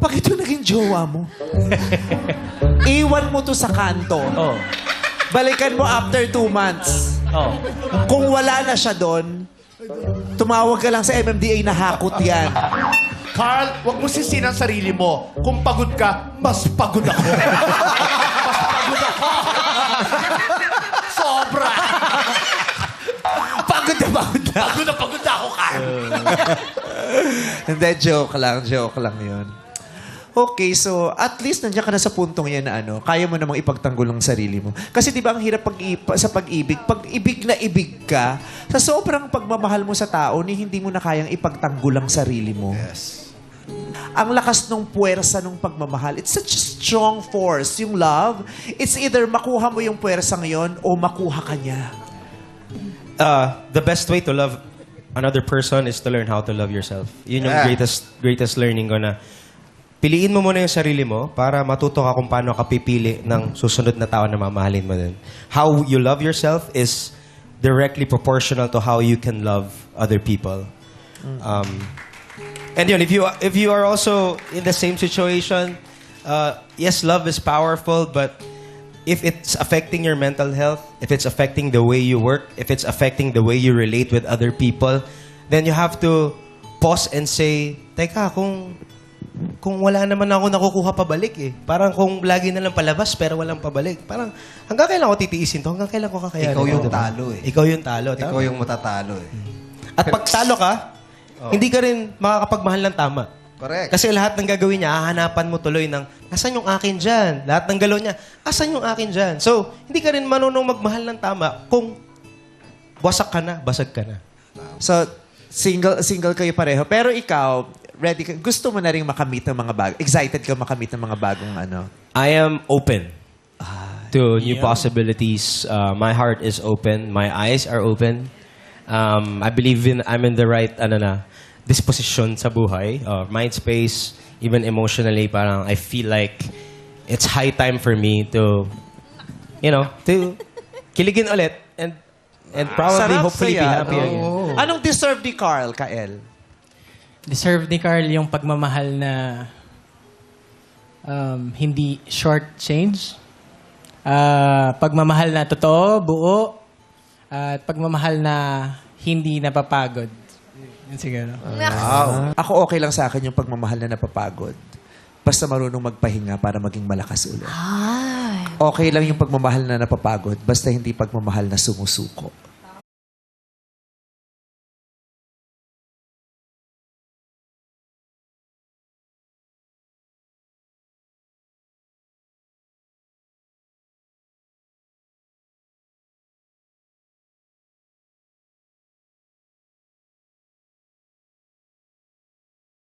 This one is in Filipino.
pag ito naging jowa mo, iwan mo to sa kanto. Oh. Balikan mo after 2 months. Oh. Kung wala na siya doon, tumawag ka lang sa MMDA na hakot yan. Carl, wag mo sisihin ang sarili mo. Kung pagod ka, mas pagod ako. Mas pagod ako. Sobra. Pagod na Pagod na ako, Carl. Hindi, joke lang yun. Okay, so at least nandiyan ka na sa puntong yan na kaya mo namang ipagtanggol ang sarili mo. Kasi di ba ang hirap sa pag-ibig, pag ibig na ibig ka, sa sobrang pagmamahal mo sa tao, hindi mo na kayang ipagtanggol ang sarili mo. Yes. Ang lakas ng puwersa ng pagmamahal. It's such a strong force. Yung love, it's either makuha mo yung puwersa ngayon o makuha ka niya. The best way to love another person is to learn how to love yourself. Yun yung greatest learning ko na piliin mo muna yung sarili mo para matuto ka kung paano ka pipili ng susunod na tao na mamahalin mo din. How you love yourself is directly proportional to how you can love other people. And yun, if you are also in the same situation, yes, love is powerful, but if it's affecting your mental health, if it's affecting the way you work, if it's affecting the way you relate with other people, then you have to pause and say, teka, kung wala naman ako nakukuha pabalik eh. Parang kung lagi na lang palabas pero walang pabalik. Parang hanggang kailan ko titiisin to? Hanggang kailan ko kakayanin? Ikaw yung diba? talo eh. Ikaw yung talo. Ikaw yung matatalo eh. At pag talo ka, hindi ka rin makakapagmahal ng tama. Correct. Kasi lahat ng gagawin niya, hahanapan mo tuloy ng, asan yung akin dyan? Lahat ng galaw niya, asan yung akin dyan? So, hindi ka rin marunong magmahal ng tama kung wasak ka na, basag ka na. So, single kayo pareho. Pero ikaw, ready ka, gusto mo na rin makamit ng mga excited ka makamit ng mga bagong I am open to new possibilities. My heart is open. My eyes are open. I believe I'm in the right disposition sa buhay. Mind space, even emotionally, parang I feel like it's high time for me to kiligin ulit and probably, Sarap hopefully, be saya, happy no? again. Anong deserve ni Carl, Kael? Deserve ni Carl yung pagmamahal na hindi short change. Pagmamahal na totoo, buo. At pagmamahal na hindi napapagod. Yun siguro. Ako okay lang sa akin yung pagmamahal na napapagod. Basta marunong magpahinga para maging malakas ulit. Okay lang yung pagmamahal na napapagod, basta hindi pagmamahal na sumusuko.